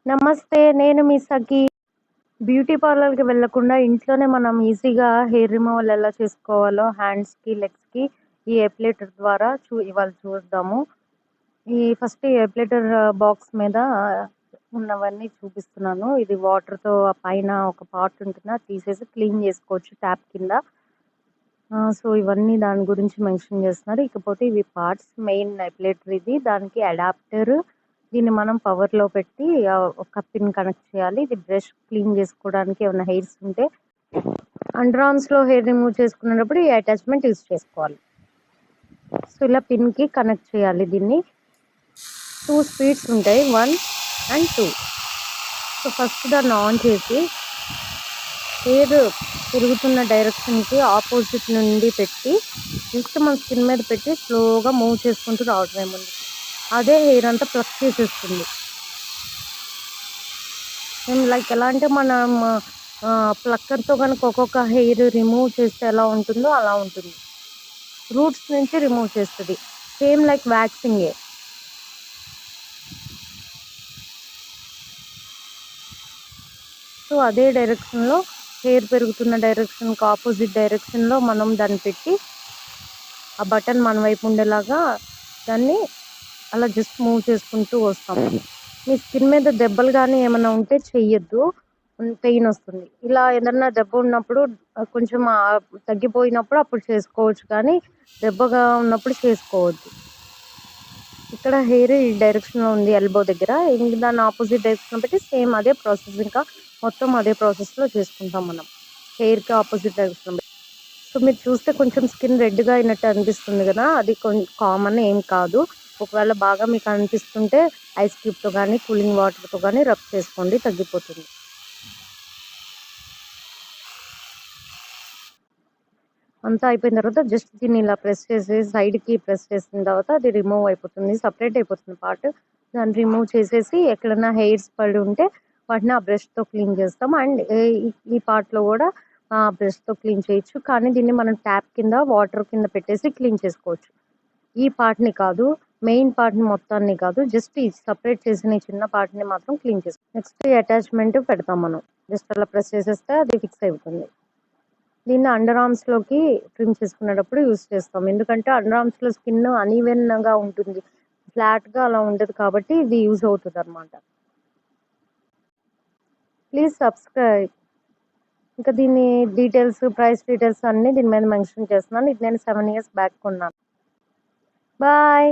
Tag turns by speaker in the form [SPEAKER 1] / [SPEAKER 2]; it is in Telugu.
[SPEAKER 1] నమస్తే. నేను మీ సఖి. బ్యూటీ పార్లర్‌కి వెళ్ళకుండా ఇంట్లోనే మనం ఈజీగా హెయిర్ రిమూవల్ ఎలా చేసుకోవాలో హ్యాండ్స్‌కి, లెగ్స్‌కి ఈ ఎపిలేటర్ ద్వారా ఇవాళ చూద్దాము. ఫస్ట్ ఈ ఎపిలేటర్ బాక్స్ మీద ఉన్నవన్నీ చూపిస్తున్నాను. ఇది వాటర్‌తో పైన ఒక పార్ట్ ఉంటుంది. అది తీసేసి క్లీన్ చేసుకోవచ్చు ట్యాప్ కింద. సో, ఇవన్నీ దాని గురించి మెన్షన్ చేస్తున్నారు. ఇకపోతే ఇవి పార్ట్స్. మెయిన్ ఎపిలేటర్ ఇది. దానికి అడాప్టర్. దీన్ని మనం పవర్‌లో పెట్టి ఒక పిన్ కనెక్ట్ చేయాలి. ఇది బ్రష్ క్లీన్ చేసుకోవడానికి ఏమైనా హెయిర్స్ ఉంటే అండర్ ఆర్మ్స్‌లో హెయిర్ రిమూవ్ చేసుకునేటప్పుడు ఈ అటాచ్‌మెంట్ యూజ్ చేసుకోవాలి. సో, ఇలా పిన్‌కి కనెక్ట్ చేయాలి దీన్ని. 2 స్పీడ్స్ ఉంటాయి. 1 అండ్ 2. సో, ఫస్ట్ దాన్ని ఆన్ చేసి హెయిర్ తిరుగుతున్న డైరెక్షన్‌కి ఆపోజిట్ నుండి పెట్టి జస్ట్ మన స్కిన్ మీద పెట్టి స్లోగా మూవ్ చేసుకుంటూ రావడమే ముందుకి. అదే హెయిర్ అంతా ప్లక్ చేసేస్తుంది. లైక్ ఎలా అంటే మనం ప్లక్కర్‌తో కనుక ఒక్కొక్క హెయిర్ రిమూవ్ చేస్తే ఎలా ఉంటుందో అలా ఉంటుంది. రూట్స్ నుంచి రిమూవ్ చేస్తుంది. Same like వ్యాక్సింగే. సో, అదే డైరెక్షన్‌లో హెయిర్ పెరుగుతున్న డైరెక్షన్‌కి ఆపోజిట్ డైరెక్షన్‌లో మనం దాన్ని పెట్టి ఆ బటన్ మన వైపు ఉండేలాగా దాన్ని అలా జస్ట్ మూవ్ చేసుకుంటూ వస్తాం. మీ స్కిన్ మీద దెబ్బలు కానీ ఏమైనా ఉంటే చెయ్యొద్దు. పెయిన్ వస్తుంది. ఇలా ఏదన్నా దెబ్బ ఉన్నప్పుడు కొంచెం తగ్గిపోయినప్పుడు అప్పుడు చేసుకోవచ్చు, కానీ దెబ్బగా ఉన్నప్పుడు చేసుకోవద్దు. ఇక్కడ హెయిర్ ఈ డైరెక్షన్‌లో ఉంది ఎల్బో దగ్గర. దాన్ని ఆపోజిట్ డైరెక్షన్‌లో పెట్టి సేమ్ అదే ప్రాసెస్, ఇంకా మొత్తం అదే ప్రాసెస్‌లో చేసుకుంటాం మనం. హెయిర్‌కి ఆపోజిట్ డైరెక్షన్‌లో. సో, మీరు చూస్తే కొంచెం స్కిన్ రెడ్‌గా అయినట్టు అనిపిస్తుంది కదా! అది కామన్ ఏం కాదు. ఒకవేళ బాగా మీకు అనిపిస్తుంటే ఐస్ క్యూబ్‌తో కానీ, కూలింగ్ వాటర్‌తో కానీ రబ్ చేసుకోండి, తగ్గిపోతుంది. అంతా అయిపోయిన తర్వాత జస్ట్ దీన్ని ఇలా ప్రెస్ చేసి సైడ్‌కి ప్రెస్ చేసిన తర్వాత అది రిమూవ్ అయిపోతుంది. సెపరేట్ అయిపోతుంది పార్ట్. దాన్ని రిమూవ్ చేసేసి ఎక్కడైనా హెయిర్స్ పడి ఉంటే వాటిని ఆ బ్రష్‌తో క్లీన్ చేస్తాం. అండ్ ఈ పార్ట్‌లో కూడా బ్రష్‌తో క్లీన్ చేయొచ్చు. కానీ దీన్ని మనం ట్యాప్ కింద వాటర్ కింద పెట్టేసి క్లీన్ చేసుకోవచ్చు. ఈ పార్ట్‌ని కాదు, మెయిన్ పార్ట్‌ని మొత్తాన్ని కాదు, జస్ట్ ఈ సెపరేట్ చేసిన ఈ చిన్న పార్ట్‌ని మాత్రం క్లీన్ చేసుకోవాలి. నెక్స్ట్ ఈ అటాచ్‌మెంట్ పెడతాం మనం. జస్ట్ అలా ప్రెస్ చేసేస్తే అది ఫిక్స్ అయిపోతుంది. దీన్ని అండర్ ఆర్మ్స్‌లోకి ట్రిమ్ చేసుకునేటప్పుడు యూజ్ చేస్తాం. ఎందుకంటే అండర్ ఆర్మ్స్‌లో స్కిన్ అన్‌ఈవెన్‌గా ఉంటుంది. ఫ్లాట్‌గా అలా ఉండదు కాబట్టి ఇది యూజ్ అవుతుందన్నమాట. Please subscribe. ఇంకా దీని డీటెయిల్స్, ప్రైస్ డీటెయిల్స్ అన్నీ దీని మీద మెన్షన్ చేస్తున్నాను. ఇది నేను 7 ఇయర్స్ బ్యాక్ కొన్నాను. బాయ్.